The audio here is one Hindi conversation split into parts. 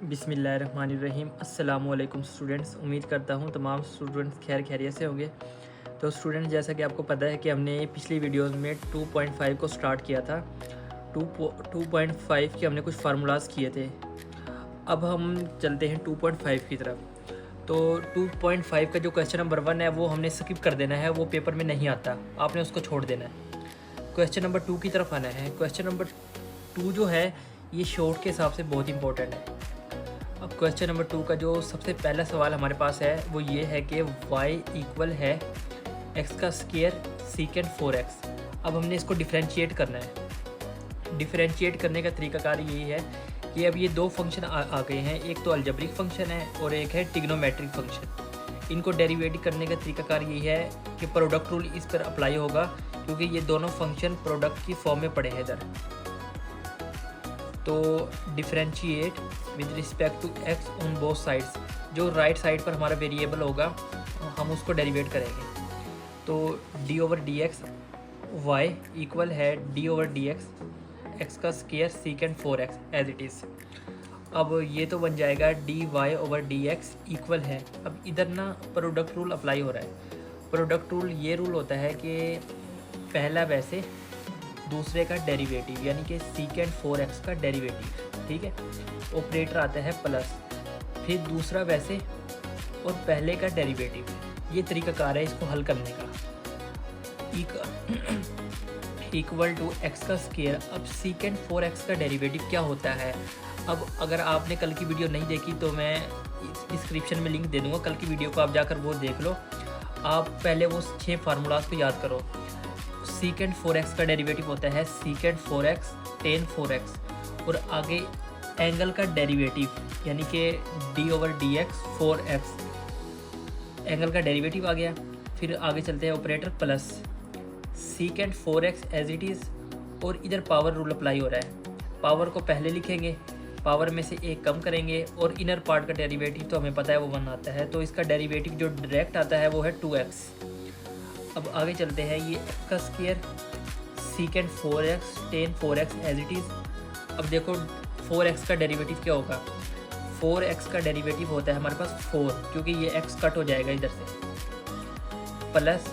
बिस्मिल्लाहिर्रहमानिर्रहीम। अस्सलामुअलैकुम स्टूडेंट्स। उम्मीद करता हूँ तमाम स्टूडेंट्स खैरियत से होंगे। तो स्टूडेंट्स, जैसा कि आपको पता है कि हमने पिछली वीडियोस में 2.5 को स्टार्ट किया था। 2.5 के हमने कुछ फार्मूलाज किए थे। अब हम चलते हैं 2.5 की तरफ। तो 2.5 का जो क्वेश्चन नंबर 1 है वो हमने स्किप कर देना है, वो पेपर में नहीं आता, आपने उसको छोड़ देना है। क्वेश्चन नंबर 2 की तरफ आना है। क्वेश्चन नंबर 2 जो है ये शॉर्ट के हिसाब से बहुत इंपॉर्टेंट है। अब क्वेश्चन नंबर 2 का जो सबसे पहला सवाल हमारे पास है वो ये है कि y इक्वल है x का स्क्वायर सीकेंड 4x। अब हमने इसको डिफरेंशिएट करना है। डिफरेंशिएट करने का तरीकाकार यही है कि अब ये दो फंक्शन आ गए हैं, एक तो अलजेब्रिक फंक्शन है और एक है ट्रिग्नोमेट्रिक फंक्शन। इनको डेरिवेट करने का तरीकाकार यही है कि प्रोडक्ट रूल इस पर अप्लाई होगा, क्योंकि ये दोनों फंक्शन प्रोडक्ट की फॉर्म में पड़े हैं इधर। तो differentiate with respect to x on both sides. जो राइट साइड पर हमारा वेरिएबल होगा हम उसको डेरिवेट करेंगे। तो d over d x y equal है d ओवर डी एक्स का square secant 4x as it is. अब ये तो बन जाएगा dy over d x equal है। अब इधर ना प्रोडक्ट रूल अप्लाई हो रहा है। प्रोडक्ट रूल ये रूल होता है कि पहला वैसे दूसरे का डेरिवेटिव, यानी कि सीकेंड 4x का डेरिवेटिव, ठीक है। ऑपरेटर आता है प्लस, फिर दूसरा वैसे और पहले का डेरिवेटिव। ये तरीकाकार है इसको हल करने का। इक्वल टू x का स्क्वायर। अब सीकेंड 4x का डेरिवेटिव क्या होता है? अब अगर आपने कल की वीडियो नहीं देखी तो मैं डिस्क्रिप्शन में लिंक दे दूँगा, कल की वीडियो को आप जाकर वो देख लो। आप पहले वो 6 फार्मूलाज को याद करो। सीकेंड 4x का डेरिवेटिव होता है सीकेंड 4x टेन 4x, और आगे एंगल का डेरिवेटिव यानी कि d over d x 4x, angle का डेरिवेटिव आ गया। फिर आगे चलते हैं operator plus secant 4x as it is, और इधर पावर रूल अप्लाई हो रहा है। पावर को पहले लिखेंगे, पावर में से एक कम करेंगे, और इनर पार्ट का डेरिवेटिव तो हमें पता है वो 1 आता है, तो इसका डेरिवेटिव जो डायरेक्ट आता है वो है 2x। अब आगे चलते हैं, ये x का square secant 4x tan 4x as it is. अब देखो 4x का डेरिवेटिव क्या होगा? 4x का डेरिवेटिव होता है हमारे पास 4, क्योंकि ये x कट हो जाएगा इधर से, प्लस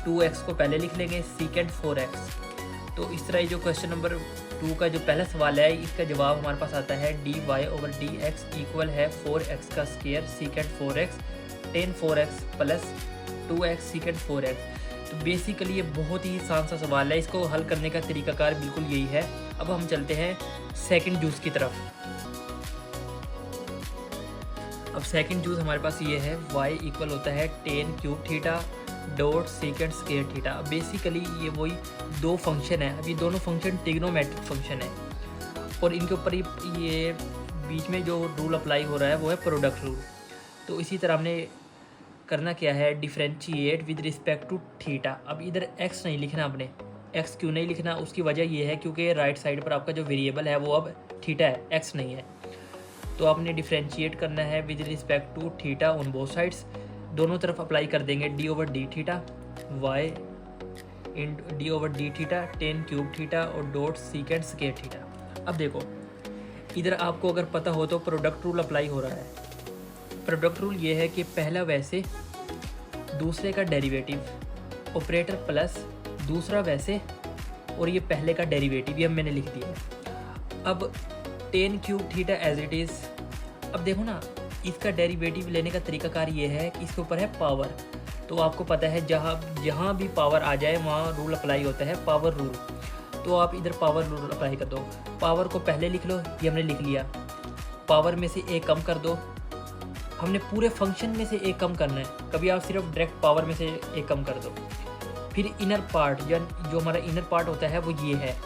2x को पहले लिख लेंगे सीकेंड 4x। तो इस तरह जो क्वेश्चन नंबर 2 का जो पहला सवाल है इसका जवाब हमारे पास आता है dy over d x equal है 4x का square secant 4x tan 4x plus 2x सीकेंड 4x। तो बेसिकली ये बहुत ही आसान सा सवाल है, इसको हल करने का तरीकाकार बिल्कुल यही है। अब हम चलते हैं सेकंड जूस की तरफ। अब सेकंड जूस हमारे पास ये है y इक्वल होता है ten cube theta dot secant square theta. Basically ये वही दो फंक्शन है। अब ये दोनों फंक्शन ट्रिग्नोमेट्रिक फंक्शन है, और इनके ऊपर ये बीच में जो रूल अप्लाई हो रहा है वो है प्रोडक्ट रूल। तो इसी तरह हमने करना क्या है, differentiate with respect to theta. अब इधर x नहीं लिखना आपने। x क्यों नहीं लिखना? उसकी वजह ये है क्योंकि राइट साइड पर आपका जो वेरिएबल है वो अब थीटा है, x नहीं है। तो आपने डिफरेंशिएट करना है with respect to theta on both sides. दोनों तरफ अप्लाई कर देंगे d over d theta y इन d over d theta tan cube theta और डॉट सीकेंड स्क्वायर थीटा। अब देखो इधर आपको अगर पता हो तो प्रोडक्ट रूल अप्लाई हो रहा है। प्रोडक्ट रूल ये है कि पहला वैसे दूसरे का डेरिवेटिव, ऑपरेटर प्लस दूसरा वैसे, और ये पहले का डेरिवेटिव ये मैंने लिख दिया है। अब tan cube theta as it is. अब देखो ना, इसका डेरिवेटिव लेने का तरीकाकार ये है कि इसके ऊपर है पावर। तो आपको पता है जहाँ भी पावर आ जाए वहाँ रूल अप्लाई होता है, पावर रूल। तो आप इधर पावर रूल अप्लाई कर दो। पावर को पहले लिख लो, ये हमने लिख लिया। पावर में से एक कम कर दो, हमने पूरे फंक्शन में से एक कम करना है, कभी आप सिर्फ डायरेक्ट पावर में से एक कम कर दो। फिर इनर पार्ट, जो हमारा इनर पार्ट होता है वो ये है,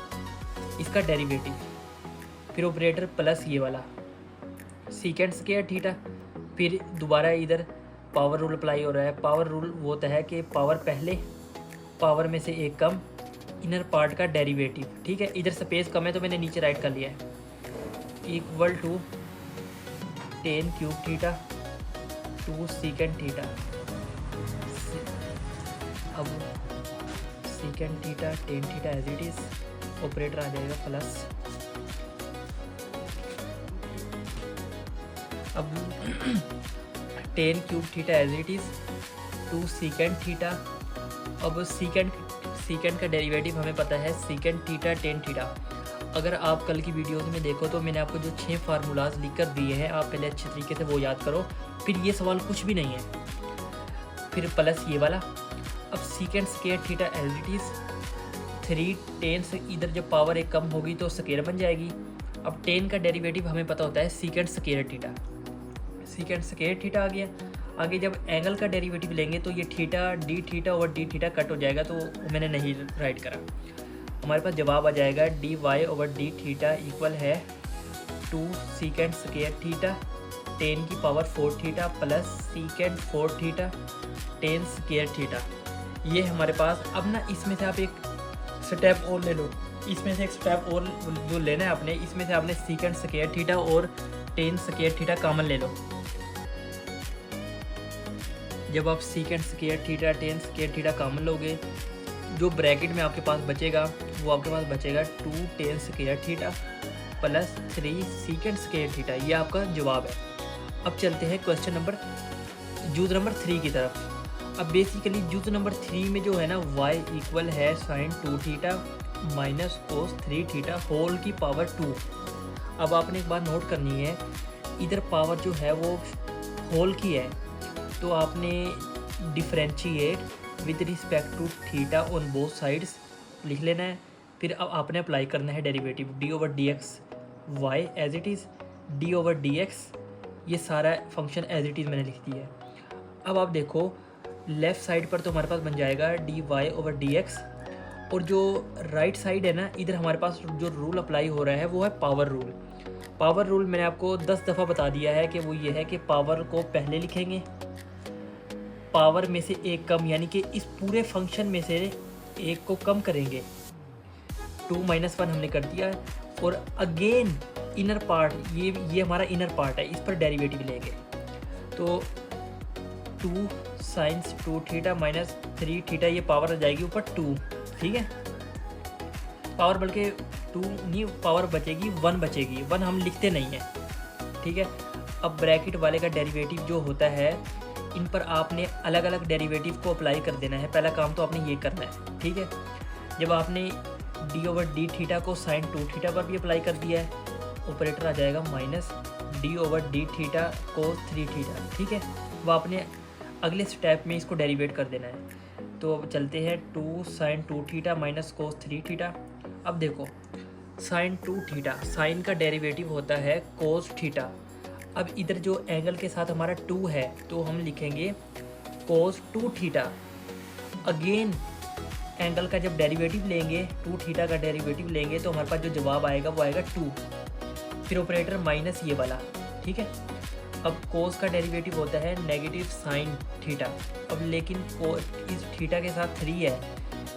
इसका डेरिवेटिव। फिर ऑपरेटर प्लस ये वाला सीकेंड स्क्वायर थीटा। फिर दोबारा इधर पावर रूल अप्लाई हो रहा है। पावर रूल वो होता है कि पावर पहले, पावर में से एक कम, इनर पार्ट का डेरिवेटिव, ठीक है। इधर स्पेस कम है तो मैंने नीचे राइट कर लिया है। Equal to tan cube theta two secant theta. अब secant theta tan theta as it is, operator आ जाएगा प्लस अब tan cube theta as it is 2 secant theta. अब सीकेंड का डेरिवेटिव हमें पता है सीकेंड थीटा टेन थीटा। अगर आप कल की वीडियोस में देखो तो मैंने आपको जो 6 फार्मूलाज लिख कर दिए हैं, आप पहले अच्छे तरीके से वो याद करो, फिर ये सवाल कुछ भी नहीं है। फिर प्लस ये वाला। अब secant square theta as it is 3 tan से इधर जब पावर एक कम होगी तो स्केयर बन जाएगी। अब टेन का डेरिवेटिव हमें पता होता है secant square theta, secant square theta आ गया। आगे जब एंगल का डेरिवेटिव लेंगे तो ये थीटा डी थीटा और डी थीटा कट हो जाएगा, तो मैंने नहीं राइट करा। हमारे पास जवाब आ जाएगा d y over d theta equal है 2 सीकेंड स्केयर थीटा टेन की power 4 theta plus secant 4 theta tan square theta. ये हमारे पास। अब ना इसमें से आप एक स्टेप और ले लो, इसमें से एक स्टेप और जो लेना है आपने, इसमें से आपने सीकेंड स्केयर थीटा और टेन स्केयर थीटा कॉमन ले लो। जब आप सीकेंड square theta tan square theta common लोगे, जो ब्रैकेट में आपके पास बचेगा वो आपके पास बचेगा 2 ten square theta plus 3 सीकेंड square theta. ये आपका जवाब है। अब चलते हैं क्वेश्चन नंबर जूज नंबर 3 की तरफ। अब बेसिकली जूज नंबर 3 में जो है ना y इक्वल है sine 2 theta minus cos 3 theta whole की पावर 2। अब आपने एक बात नोट करनी है, इधर पावर जो है वो होल की है, तो आपने differentiate with respect to theta on both sides लिख लेना है। फिर अब आपने अप्लाई करना है derivative d over d x y as it is d over d x, ये सारा फंक्शन एज इट इज़ मैंने लिख दिया है। अब आप देखो लेफ़्ट साइड पर तो हमारे पास बन जाएगा d y over d x, और जो राइट साइड है ना, इधर हमारे पास जो रूल अप्लाई हो रहा है वो है पावर रूल। पावर रूल मैंने आपको 10 दफ़ा बता दिया है कि वो ये है कि पावर को पहले लिखेंगे, पावर में से एक कम, यानी कि इस पूरे फंक्शन में से एक को कम करेंगे। 2 - 1 हमने कर दिया है, और अगेन इनर पार्ट, ये हमारा इनर पार्ट है, इस पर डेरिवेटिव लेंगे। तो 2 साइंस 2 थीटा माइनस 3 थीटा, ये पावर आ जाएगी ऊपर 2, ठीक है। पावर बल्कि 2 नहीं, पावर बचेगी 1 बचेगी, 1 हम लिखते नहीं हैं, ठीक है। अब ब्रैकेट वाले का डेरिवेटिव जो होता है, इन पर आपने अलग अलग डेरिवेटिव को अप्लाई कर देना है। पहला काम तो आपने ये करना है, ठीक है। जब आपने डी ओवर डी थीटा को साइन 2 थीटा पर भी अप्लाई कर दिया है, ऑपरेटर आ जाएगा minus D over d theta cos 3 theta, ठीक है। वो आपने अगले स्टेप में इसको डेरिवेट कर देना है। तो अब चलते हैं 2 sine 2 theta minus cos 3 theta. अब देखो साइन 2 थीटा, साइन का डेरिवेटिव होता है कोस थीटा। अब इधर जो एंगल के साथ हमारा 2 है, तो हम लिखेंगे कोस 2 थीटा। अगेन एंगल का जब डेरिवेटिव लेंगे, 2 थीटा का डेरिवेटिव लेंगे, तो हमारे पास जो जवाब आएगा वो आएगा 2, फिर ऑपरेटर माइनस ये वाला, ठीक है। अब कोस का डेरिवेटिव होता है नेगेटिव साइन थीटा। अब लेकिन इस थीटा के साथ 3 है,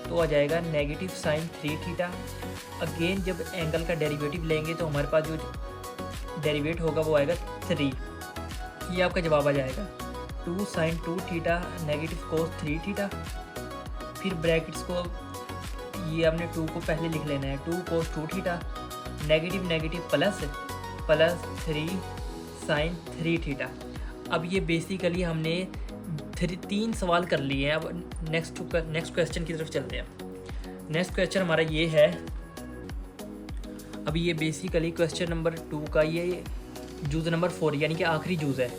तो आ जाएगा नेगेटिव साइन 3 थीटा। अगेन जब एंगल का डेरिवेटिव लेंगे तो हमारे पास जो डेरिवेट होगा वो आएगा 3, ये आपका जवाब आ जाएगा 2 साइन 2 थीटा नेगेटिव कोस 3 थीटा। फिर ब्रैकेट्स को, ये आपने 2 को पहले लिख लेना है, 2 cos 2 theta negative negative plus 3 sine 3 theta. अब ये बेसिकली हमने 3 सवाल कर लिए हैं। अब नेक्स्ट क्वेश्चन की तरफ चलते हैं। नेक्स्ट क्वेश्चन हमारा ये है, अभी ये बेसिकली क्वेश्चन नंबर 2 का ये जूज़ नंबर 4 यानी कि आखिरी जूज़ है।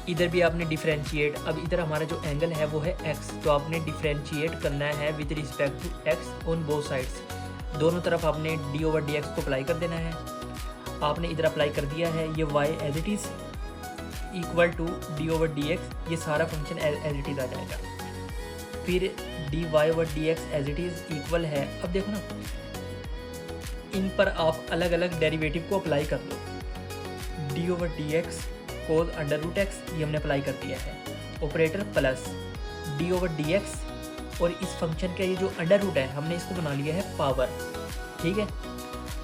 इधर भी आपने डिफ्रेंशिएट, अब इधर हमारा जो एंगल है वो है x, तो आपने डिफ्रेंशिएट करना है with respect to x on both sides. दोनों तरफ आपने डी ओवर डी एक्स को अप्लाई कर देना है। आपने इधर अप्लाई कर दिया है, ये y as it is equal to d over d x, ये सारा फंक्शन एज इट इज़ आ जाएगा। फिर d y over d x as it is equal है, अब देखो ना, इन पर आप अलग अलग डेरिवेटिव को अप्लाई कर लो। डी ओवर डी एक्स कोस अंडर रूट एक्स, ये हमने अप्लाई कर दिया है। Operator plus D over d x, और इस फंक्शन का ये जो अंडर रूट है हमने इसको बना लिया है पावर, ठीक है।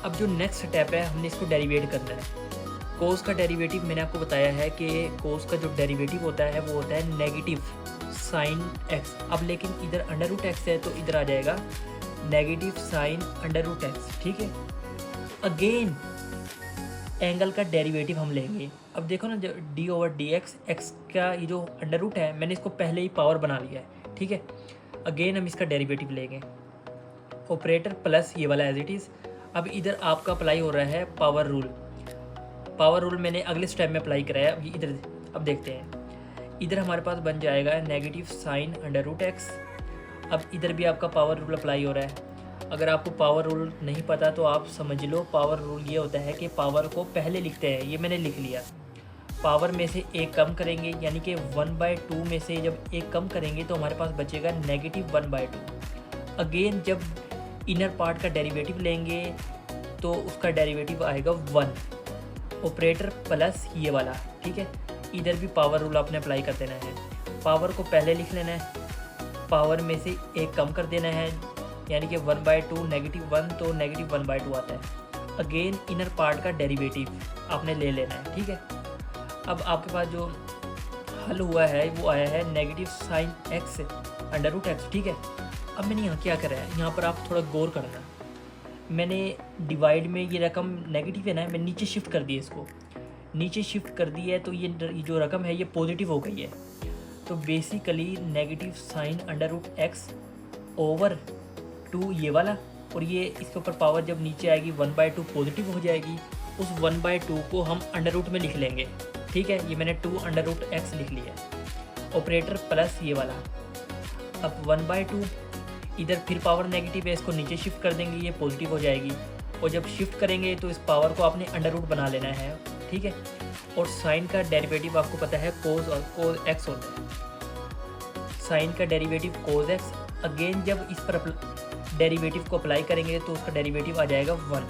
अब जो नेक्स्ट स्टेप है, हमने इसको डेरिवेट करना है। कोस का डेरिवेटिव मैंने आपको बताया है कि कोस का जो डेरिवेटिव होता है वो होता है नेगेटिव साइन एक्स। अब लेकिन इधर अंडर रूट एक्स है, तो इधर आ जाएगा negative sine under root x, ठीक है। अगेन एंगल का डेरिवेटिव हम लेंगे। अब देखो ना, जो डी ओवर डी एक्स का ये जो अंडर रूट है मैंने इसको पहले ही पावर बना लिया है, ठीक है। अगेन हम इसका डेरिवेटिव लेंगे, ऑपरेटर प्लस ये वाला एज इट इज़। अब इधर आपका अप्लाई हो रहा है पावर रूल। पावर रूल मैंने अगले स्टेप में अप्लाई कराया। अब इधर अब देखते हैं, इधर हमारे पास बन जाएगा negative sine under root x. अब इधर भी आपका पावर रूल अप्लाई हो रहा है। अगर आपको पावर रूल नहीं पता तो आप समझ लो, पावर रूल ये होता है कि पावर को पहले लिखते हैं। ये मैंने लिख लिया, पावर में से एक कम करेंगे, यानी कि 1/2 में से जब एक कम करेंगे तो हमारे पास बचेगा नेगेटिव 1/2। अगेन जब इनर पार्ट का डेरिवेटिव लेंगे तो उसका डेरिवेटिव आएगा 1, ऑपरेटर प्लस ये वाला, ठीक है। इधर भी पावर रूल आपने अप्लाई कर देना है। पावर को पहले लिख लेना है, पावर में से एक कम कर देना है, यानी कि 1/2 -1 तो नेगेटिव 1/2 आता है। अगेन इनर पार्ट का डेरिवेटिव आपने ले लेना है, ठीक है। अब आपके पास जो हल हुआ है वो आया है negative sine x under root x, ठीक है। अब मैंने यहाँ क्या करा है, यहाँ पर आप थोड़ा गौर करना। मैंने डिवाइड में ये रकम नेगेटिव है ना, मैं नीचे शिफ्ट कर दिया, इसको नीचे शिफ्ट कर दिया है तो ये जो रकम है ये पॉजिटिव हो गई है। तो basically negative sine under root x over 2 ये वाला, और ये इसके ऊपर पावर जब नीचे आएगी 1/2 पॉजिटिव हो जाएगी। उस 1/2 को हम अंडर रूट में लिख लेंगे, ठीक है। ये मैंने 2 अंडर रूट एक्स लिख लिया, ऑपरेटर प्लस ये वाला। अब 1/2 इधर फिर पावर नेगेटिव है, इसको नीचे शिफ्ट कर देंगे, ये पॉजिटिव हो जाएगी। और जब शिफ्ट करेंगे तो इस पावर को आपने अंडर रूट बना लेना है, ठीक है। और साइन का डेरिवेटिव आपको पता है कोस और कोस एक्स होता है। साइन का डेरिवेटिव कोस एक्स। अगेन जब इस पर डेरिवेटिव को अप्लाई करेंगे तो उसका डेरिवेटिव आ जाएगा 1।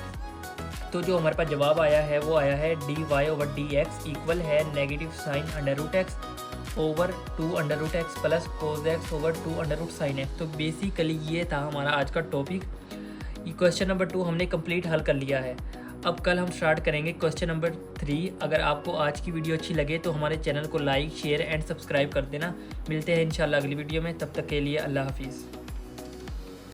तो जो हमारे पास जवाब आया है वो आया है d y over d x equal है negative sine under root x over 2 under root x plus cos x over 2 under root sine x. तो बेसिकली ये था हमारा आज का टॉपिक। ये क्वेश्चन नंबर 2 हमने कंप्लीट हल कर लिया है। अब कल हम स्टार्ट करेंगे क्वेश्चन नंबर 3। अगर आपको आज की वीडियो अच्छी लगे तो हमारे चैनल को लाइक शेयर एंड सब्सक्राइब कर देना। मिलते हैं इंशाल्लाह अगली वीडियो में, तब तक के लिए अल्लाह हाफिज़।